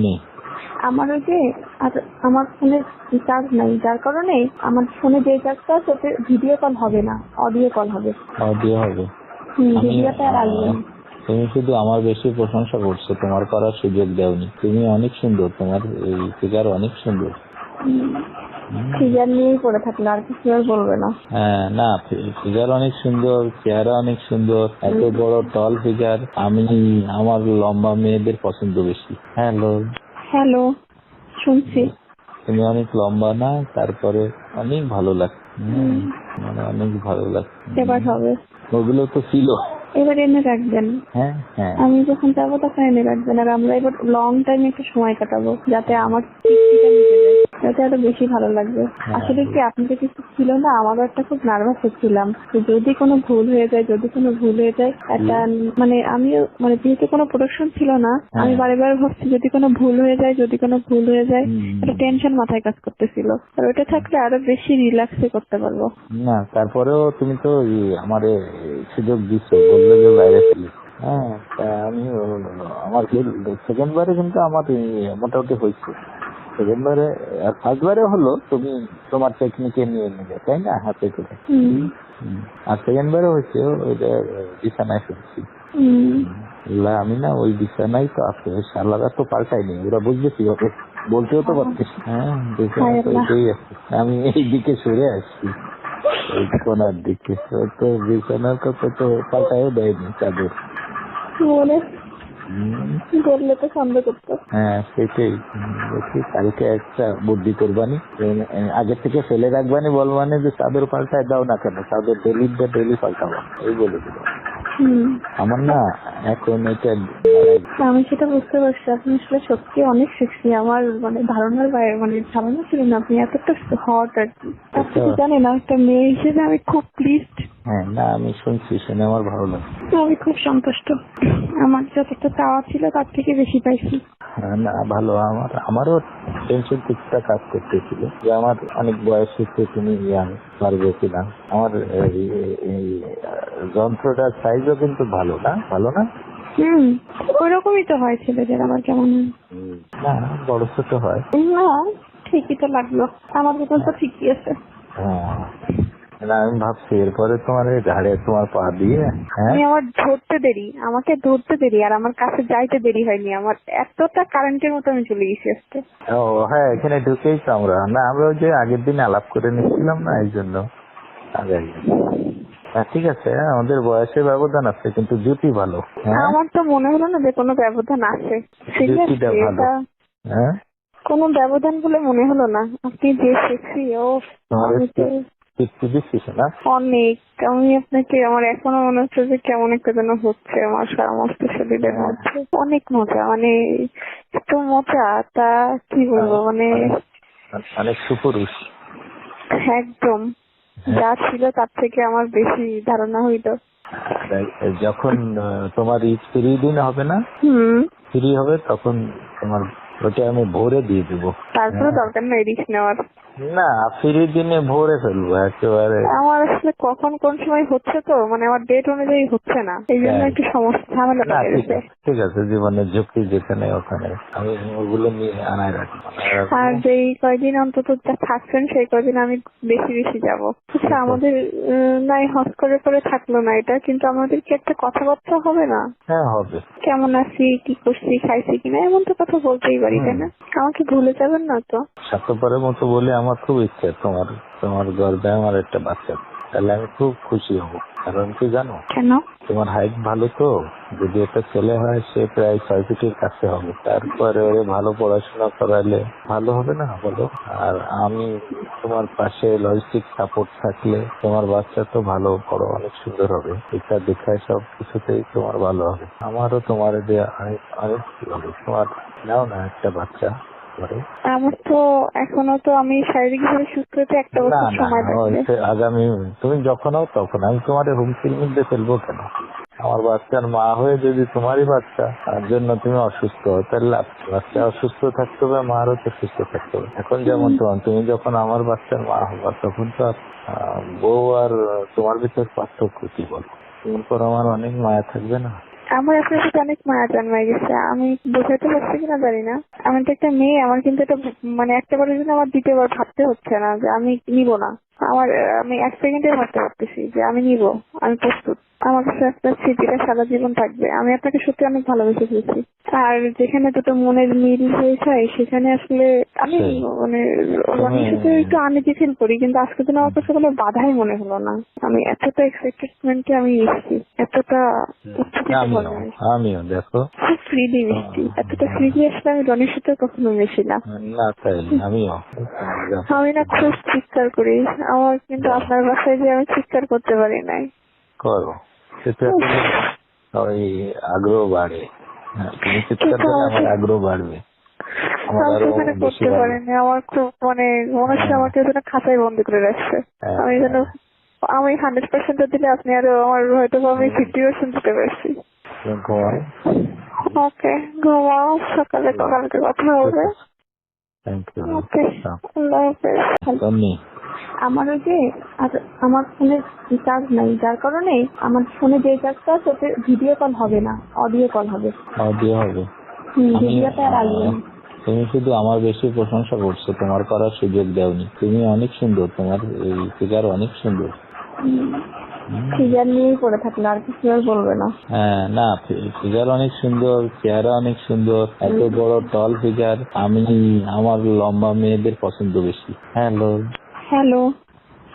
নেই আমার ওই যে আর আমার ফোনে চার্জ নাই, যার কারণে আমার ফোনে যে চার্জটা আছে ওতে ভিডিও কল হবে না, অডিও কল হবে। অডিও হবে। ভিডিওটা আর আসবে না। তুমি শুধু আমার বেশি প্রশংসা করছো, তোমার করার সুযোগ দেওনি। তুমি অনেক সুন্দর, তোমার এই ফিগার অনেক সুন্দর। ফিগার নিয়েই পড়ে থাকলে আর কিছু আর বলবে না। হ্যাঁ, না ফিগার অনেক সুন্দর, চেহারা অনেক সুন্দর, এত বড় টল ফিগার। আমার লম্বা মেয়েদের পছন্দ বেশি। হ্যালো, শুনছি। তুমি অনেক লম্বা না, তারপরে অনেক ভালো লাগছে, মানে অনেক ভালো লাগছে। এবার হবে, ওগুলো তো ছিল। এবার এনে রাখবেন। হ্যাঁ হ্যাঁ, আমি যখন যাবো তখন এনে রাখবেন। আর আমরা এবার লং টাইম একটু সময় কাটাবো, যাতে আমার তৃপ্তিটা মিটে যায়, যাতে আরো বেশি ভালো লাগবে। আসলে কি আপনাদের কিছু ছিল না, আমারও একটা খুব নার্ভাস হচ্ছিলাম যদি কোনো ভুল হয়ে যায়, একটা মানে আমিও মানে যেহেতু কোনো প্রোডাকশন ছিল না, আমি বারে বারে ভাবছি যদি কোনো ভুল হয়ে যায় একটা টেনশন মাথায় কাজ করতেছিল। আর ওটা থাকলে আরো বেশি রিল্যাক্সে করতে পারবো। না তারপরেও তুমি তো আমারে সুযোগ দিচ্ছ, বললে যে বাইরে ফেলি। হ্যাঁ, আমি আমার সেকেন্ড বারে কিন্তু আমার মোটামুটি হয়েছে। সেকেন্ড বারে আর ফার্স্ট বারে হলো তুমি তোমার টেকনিকে নিয়ে নিলে, তাই না, হাতে করে। আর সেকেন্ড বারে হয়েছে ওইটা বিছানায় শুনছি। আমি না ওই বিছানায় তো আছে, শালারা তো পাল্টাইনি, ওরা বুঝবে কিভাবে, বলতেও তো পারতিস। হ্যাঁ, বিছানা তো এটাই আছে। আমি এই দিকে সরে আসছি, এই কোনার দিকে। তো বিছানার কথা তো পাল্টাইও দেয়নি চাদর। বললে তো সন্দেহ করতো। হ্যাঁ, সেটাই। দেখি কালকে একটা বুদ্ধি করবানি, আগে থেকে ফেলে রাখবানি, বলবানি যে চাদর পাল্টায় দাও না কেন, চাদর ডেলি পাল্টাবো, এই বলে দিল। আমার না এখন এটা আমি সেটা বুঝতে পারছি, আপনি আসলে সত্যি অনেক সেক্সি। আমার মানে ধারণার বাইরে, মানে ধারণা ছিল না আপনি এতটা হট আর কি। আপনি তো জানেন একটা মেয়ে হিসেবে আমি খুব প্লিজড। হ্যাঁ, না আমি শুনছি, শুনে আমার ভালো লাগে। আমি খুব সন্তুষ্ট, আমার যতটা চাওয়া ছিল তার থেকে বেশি পাইছি। না ভালো, আমারও টেনশন কিছুটা কাজ করতেছিল যে আমার অনেক বয়স হচ্ছে, তুমি ইয়াং পারবে কিনা। আমার এই যন্ত্রটার সাইজও কিন্তু ভালো না। ওইরকমই তো হয় ছেলেদের, আবার কেমন না বড় ছোট হয় না, ঠিকই তো লাগলো, আমার বেতন তো ঠিকই আছে। হ্যাঁ, না আমি ভাবছি এরপরে তোমার ঘাড়ে তোমার পা দিয়ে আমাকে ধরতে দেরি আর আমার কাছে যাইতে দেরি হয়নি, আমার এতটা কারেন্টের মতো আমি চলে গেছি আজকে। ও হ্যাঁ, এখানে ঢুকেই তো আমরা ওই যে আগের দিন আলাপ করে নিচ্ছিলাম না, এই জন্য আগে। হ্যাঁ ঠিক আছে, আমাদের বয়সের ব্যবধান আছে, কিন্তু জুটি ভালো। আমার তো মনে হলো না যে কোনো ব্যবধান আছে, জুটিটা ভালো। হ্যাঁ, কোনো ব্যবধান বলে মনে হলো না। আপনি যে সেক্সি, ও অনেক। আমি আপনাকে, আমার এখনো মনে হচ্ছে যে কেমন একটা যেন হচ্ছে আমার সমস্ত শরীরের মধ্যে। অনেক মজা, মানে এত মজা তা কি বলবো, মানে অনেক সুপুরুষ একদম। যা ছিল তার থেকে আমার বেশি ধারণা হইল। যখন তোমার ফ্রি দিন হবে না, ফ্রি হবে তখন তোমার ওটা আমি ভোরে দিয়ে দেবো। তারপরে দরকার নেই রিস্ক নেওয়ার। না, ফ্রি দিনে ভোরে ফেলবো একেবারে। আমার আসলে কখন কোন সময় হচ্ছে তো, মানে আমার ডেট অনুযায়ী হচ্ছে না, এই জন্য একটু সমস্যা ঝামেলা লেগে গেছে। ঠিক আছে, জীবনের ঝুঁকি যেখানে ওখানে আমি ওগুলো নিয়ে আনায় রাখবো। আর যেই কয়দিন অন্তত থাকছেন সেই কয়দিন আমি বেশি বেশি যাবো। আচ্ছা, আমাদের নাই হজ করে থাকলো না এটা, কিন্তু আমাদের কি একটা কথাবার্তা হবে না? হ্যাঁ হবে। কেমন আছি, কি করছি, খাইছি কিনা, এমন তো কথা বলতেই পারি, তাই না? আমাকে ভুলে যাবেন না তো? স্বার্থপরের মতো বলে আমার খুব ইচ্ছে তোমার গর্বে আমার একটা বাচ্চা, তাহলে আমি খুব খুশি হব। কারণ কি জানো? কেন? তোমার হাইট ভালো তো, যদি একটা ছেলে হয় সে প্রায় 6 ফিটের কাছে হবে, তারপরে ওরে ভালো পড়াশোনা করালে ভালো হবে না বলো? আর আমি তোমার পাশে লজিস্টিক সাপোর্ট থাকলে তোমার বাচ্চা তো ভালো বড় অনেক সুন্দর হবে। এটা দেখায় সব কিছুতেই তোমার ভালো হবে, আমারও তোমার দেওয়া অনেক ভালো হবে। তোমার নাও না একটা বাচ্চা। আমার তো এখনো তো আমি শারীরিকভাবে সুস্থ হতে একটা বছর সময় লাগবে। আগামী তুমি যখন হও তখন আমি তোমার হুমকির মধ্যে ফেলবো কেন? আমার বাচ্চার মা হয়ে যদি তোমারই বাচ্চা তার জন্য তুমি অসুস্থ হও, তাহলে বাচ্চা অসুস্থ থাকতে হবে, মারও তো সুস্থ থাকতে হবে। এখন যেমন তুমি যখন আমার বাচ্চার মা হবা তখন তো বউ আর তোমার ভিতর পার্থক্য কি বলো? তোমার পর আমার অনেক মায়া থাকবে না? আমার আপনার সাথে অনেক মায়া জন্মায় গেছে, আমি বোঝাতে পারছি কিনা জানি না। আমি তো একটা মেয়ে, আমার কিন্তু এটা মানে একটা বারের জন্য আমার দ্বিতীয়বার ভাবতে হচ্ছে না যে আমি নিব না। আমি 1 সেকেন্ডে ভাবতে পারতেছি যে আমি নিব, আমি প্রস্তুত। আমার কাছে আপনার স্মৃতিটা সারা জীবন থাকবে। আমি আপনাকে সত্যি অনেক ভালোবেসে ফেলছি। আর যেখানে দুটো মনের মিল হয়ে যায় সেখানে আসলে আমি সেই। মানে রনির সাথে একটু আনইজি ফিল করি, কিন্তু আজকে দিন আমার কাছে কোনো বাধাই মনে হলো না। আমি এতটা এক্সাইটেডমেন্টে আমি এসেছি, এতটা উচ্ছ্বসিত ভাবে আমিও দেখো খুব ফ্রিলি মিশছি। এতটা ফ্রিলি আসলে আমি রনির সাথে কখনো মিশি না। না, তাই আমিও আমি না খুব চিৎকার করি, আমার কিন্তু আপনার বাসায় যে আমি চিৎকার করতে পারি নাই। করো, সেটা ওই আগ্রহ বাড়ে। হ্যাঁ, তুমি চিৎকার করলে আমার আগ্রহ বাড়বে, আমার আমি আরো সেখানে বেশি করতে ভালো। পারিনি, আমার খুব মানে মনে হচ্ছে আমাকে যেন খাঁচায় বন্দি করে রাখছে। হ্যাঁ, আমি যেন আমি 100% দিলে আপনি আরো আমার হয়তো আমি 50% দিতে পারছি। ঘুমাও। ওকে, ঘুমাও, সকালে কালকে কথা হবে। Thank you. ওকে, আল্লাহ হাফেজ। তন্নি, আমার ওই যে আমার ফোনে রিচার্জ নাই, যার কারণে আমার ফোনে যে রিচার্জটা আছে ওতে ভিডিও কল হবে না, অডিও কল হবে। অডিও হবে। ভিডিওটা আর আসবে না। তুমি শুধু আমার বেশি প্রশংসা করছো, তোমার করার সুযোগ দাওনি। তুমি অনেক সুন্দর, তোমার এই ফিগার অনেক সুন্দর। ফিগার নিয়েই পড়ে থাকলে আর কিছু আর বলবে না। হ্যাঁ, না, ফিগার অনেক সুন্দর, চেহারা অনেক সুন্দর, এত বড় টল ফিগার। আমার লম্বা মেয়েদের পছন্দ বেশি। হ্যালো, হ্যালো,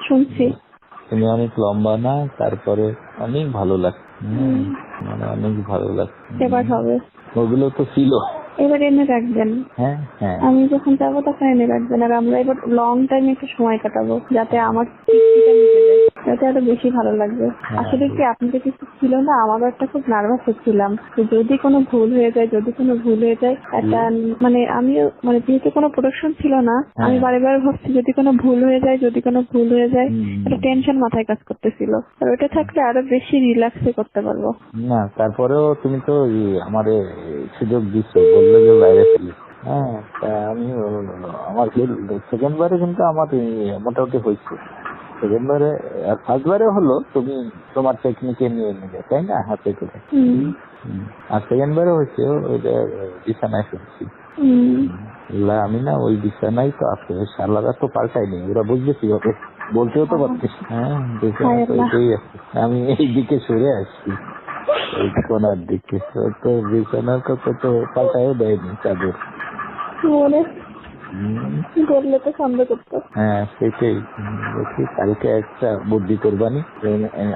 শুনছি। তুমি অনেক লম্বা না, তারপরে অনেক ভালো লাগছে। মানে অনেক ভালো লাগছে। এবার হবে, ওগুলো তো ছিল। এবার এনে রাখবেন। হ্যাঁ হ্যাঁ, আমি যখন যাবো তখন এনে রাখবেন, আর আমরা এবার লং টাইম একটু সময় কাটাবো, যাতে আমার তৃপ্তিটা মিটে যায়, যাতে আরো বেশি ভালো লাগবে। আসলে কি আপনি তো কিছু ছিল না, আমারও একটা খুব নার্ভাস হচ্ছিলাম যে যদি কোনো ভুল হয়ে যায়, একটা মানে আমিও মানে যেহেতু কোনো প্রোডাকশন ছিল না, আমি বারে ভাবছি যদি কোনো ভুল হয়ে যায় একটা টেনশন মাথায় কাজ করতেছিল। আর ওটা থাকলে আরো বেশি রিল্যাক্সে করতে পারবো। না, তারপরেও তুমি তো আমারে সুযোগ দিচ্ছ, বললে যে বাইরে ফেলি। হ্যাঁ, তা আমি আমার সেকেন্ড বারে কিন্তু আমার মোটামুটি হয়েছে। সেকেন্ড বারে আর ফার্স্ট বারে হলো তুমি তোমার টেকনিকে নিয়ে নিলে, তাই না, হাতে করে। আর সেকেন্ড বারে হয়েছে ওইটা বিছানায় শুনছি। আমি না ওই বিছানায় তো আছে, শালারা তো পাল্টাইনি, ওরা বুঝবে কিভাবে, বলতেও তো পারতিস। হ্যাঁ, বিছানা তো এটাই আছে। আমি এই দিকে সরে আসছি, এই কোনার দিকে। তো বিছানার কথা তো পাল্টাইও দেয়নি চাদর। বললে তো সন্দেহ করতো। হ্যাঁ, সেটাই দেখি কালকে একটা বুদ্ধি করবানি,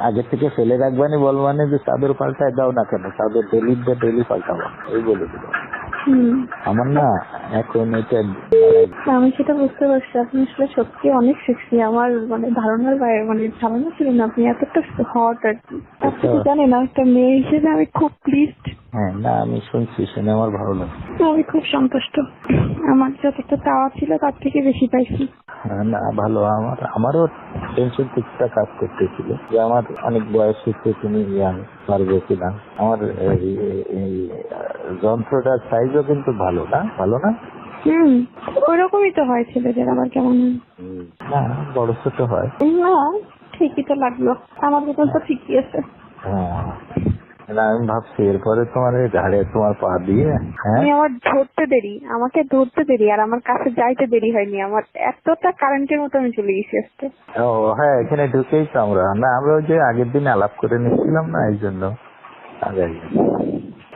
আগে থেকে ফেলে রাখবানি, বলবানি যে চাদর পাল্টায় দাও না কেন, চাদর ডেলি পাল্টাবো, এই বলে দিল। আমার না এখন এটা আমি সেটা বুঝতে পারছি, আপনি আসলে সত্যি অনেক সেক্সি। আমার মানে ধারণার বাইরে, মানে ধারণা ছিল না আপনি এতটা হট আর কি। আপনি তো জানেন একটা মেয়ে হিসেবে আমি খুব প্লিজড। হ্যাঁ, না, আমি শুনছি, শুনে আমার ভালো লাগে। আমি খুব সন্তুষ্ট, আমার যতটা চাওয়া ছিল তার থেকে বেশি পাইছি। না, ভালো। আমারও টেনশন কিছুটা কাজ করতেছিল যে আমার অনেক বয়স হচ্ছে, তুমি ইয়াং, পারবে কিনা। আমার এই যন্ত্রটার সাইজও কিন্তু ভালো না। ওইরকমই তো হয় ছেলেদের, আবার কেমন না, বড় ছোট হয় না, ঠিকই তো লাগলো, আমার মতন তো ঠিকই আছে। হ্যাঁ, না, আমি ভাবছি এরপরে তোমার এই ঘাড়ে তোমার পা দিয়ে। হ্যাঁ, আমাকে ধরতে দেরি আর আমার কাছে যাইতে দেরি হয়নি, আমার এতটা কারেন্টের মতো আমি চলে গেছি আজকে। ও হ্যাঁ, এখানে ঢুকেই তো আমরা ওই যে আগের দিন আলাপ করে নিচ্ছিলাম না, এই জন্য আগে।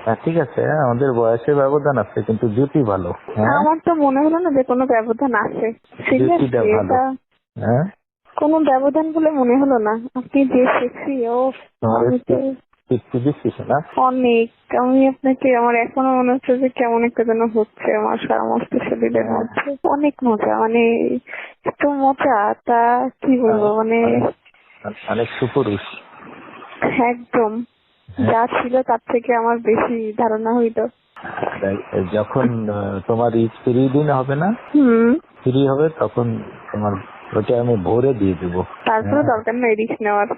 হ্যাঁ, ঠিক আছে, আমাদের বয়সের ব্যবধান আছে, কিন্তু জুতি ভালো। আমার তো মনে হলো না যে কোনো ব্যবধান আছে। জুতিটা ভালো। হ্যাঁ, কোনো ব্যবধান বলে মনে হলো না। আপনি যে সেক্সি, ও অনেক। আমি আপনাকে, আমার এখনো মনে হচ্ছে যে কেমন একটা যেন হচ্ছে আমার সমস্ত শরীরের মধ্যে। অনেক মজা, মানে এত মজা, তা কি বলবো, মানে অনেক সুপুরুষ একদম যা ছিল তার থেকে আমার বেশি ধারণা হইতো। যখন তোমার ফ্রি দিন হবে না, ফ্রি হবে, তখন তোমার ওটা আমি ভরে দিয়ে দেবো। তারপরে দরকার নেই রিস্ক নেওয়ার।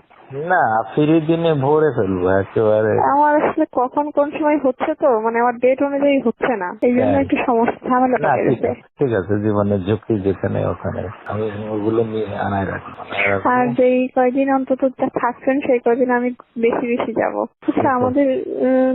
না, ফ্রি দিনে ভরে ফেলবো একেবারে। আমার আসলে কখন কোন সময় হচ্ছে তো, মানে আমার ডেট অনুযায়ী হচ্ছে না, এই জন্য তাই? একটু সমস্যা ঝামেলা না, লেগে গেছে। ঠিক আছে, জীবনের ঝুঁকি যেখানে ওখানে আমি ওগুলো নিয়ে আনায় রাখবো। আর যেই কয়দিন অন্তত যা থাকছেন সেই কয়দিন আমি বেশি বেশি যাব। আচ্ছা, আমাদের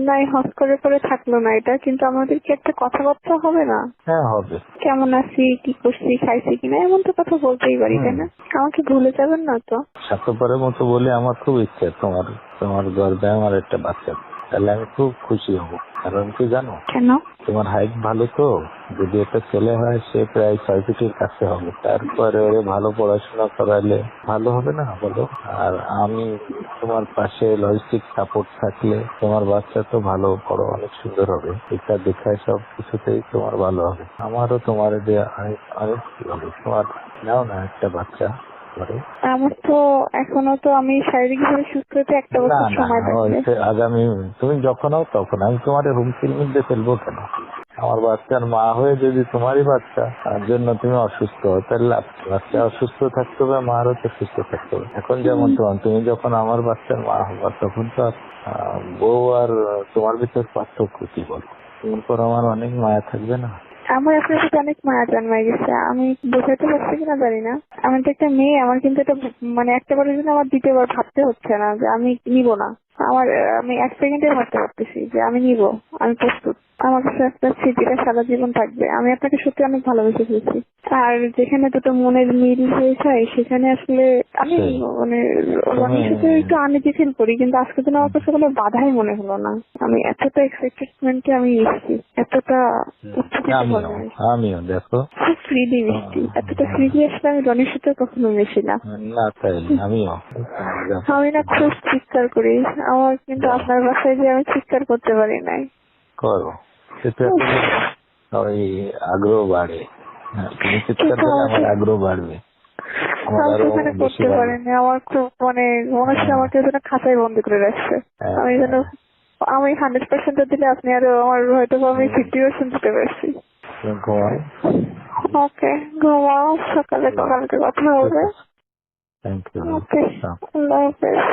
নাই হস করে থাকলো না এটা, কিন্তু আমাদের কি একটা কথাবার্তা হবে না? হ্যাঁ, হবে। কেমন আছি, কি করছি, খাইছি কিনা, এমন তো কথা বলতেই পারি, তাই না? আমাকে ভুলে যাবেন না তো? স্বার্থপরের মতো বলে আমার খুব ইচ্ছে তোমার তোমার গর্বে আমার একটা বাচ্চা, তাহলে আমি খুব খুশি হব। কারণ কি জানো, কেন? তোমার হাইট ভালো তো, যদি একটা ছেলে হয় সে প্রায় 6 ফিটের কাছে হবে, তারপরে ওরে ভালো পড়াশোনা করালে ভালো হবে না বলো? আর আমি তোমার পাশে লজিস্টিক সাপোর্ট থাকলে তোমার বাচ্চা তো ভালো বড় অনেক সুন্দর হবে, এটা দেখায় সব কিছুতেই তোমার ভালো হবে। আমারও তোমার যে অনেক অনেক কি হবে, তোমার নাও না একটা বাচ্চা করে। আমার তো এখনো তো আমি শারীরিকভাবে সুস্থ হতে একটা না বছর না, সময় লাগবে। আগামী তুমি যখন হও তখন আমি তোমার হুমকির মধ্যে ফেলবো কেন? আমার বাচ্চার মা হয়ে যদি তোমারই বাচ্চা তার জন্য তুমি অসুস্থ হও, তাহলে লাভ কি? বাচ্চা অসুস্থ থাকতে হবে, মারও তো সুস্থ থাকতে হবে। এখন যেমন তুমি যখন আমার বাচ্চার মা হবা তখন তো আর, বউ আর তোমার ভিতর পার্থক্য কি বলো? তোমার পর আমার অনেক মায়া থাকবে না? আমার আপনার সাথে অনেক মায়া জন্মাই গেছে, আমি বোঝাতে পারছি কিনা জানি না। আমি তো একটা মেয়ে, আমার কিন্তু এটা মানে একটা বারের জন্য আমার দ্বিতীয়বার ভাবতে হচ্ছে না যে আমি নিব না। আমি 1 সেকেন্ডে ভাবতে পারতেছি যে আমি নিব, আমি প্রস্তুত। আমার কাছে একটা স্মৃতিটা সারা জীবন থাকবে। আমি আপনাকে সত্যি অনেক ভালোবেসে ফেলছি। আর যেখানে দুটো মনের মিল হয়ে যায় সেখানে আসলে আমি মানে রনির সাথে একটু আনইজি ফিল করি, কিন্তু আজকে দিন আমার কাছে কোনো বাধাই মনে হলো না। আমি এতটা এক্সাইটেডমেন্টে আমি এসেছি, এতটা উচ্ছ্বসিত ভাবে। আমিও দেখো খুব ফ্রিলি মিশছি, এতটা ফ্রিলি আসলে আমি রনির সাথে কখনো মিশি না। না, তাই আমিও আমি না খুব চিৎকার করি, আমার কিন্তু আপনার বাসায় যে আমি চিৎকার করতে পারি নাই। করো, সেটা ওই আগ্রহ বাড়ে। হ্যাঁ, তুমি চিৎকার করলে আমার আগ্রহ বাড়বে, আমার আমি আরো সেখানে বেশি করতে ভালো। পারিনি, আমার খুব মানে মনে হচ্ছে আমাকে যেন খাঁচায় বন্দি করে রাখছে। আমি যেন আমি 100% দিলে আপনি আরো আমার হয়তো আমি 50% দিতে পারছি। ঘুমাও। ওকে, ঘুমাও, সকালে কালকে কথা হবে। Thank you. ওকে, আল্লাহ হাফেজ।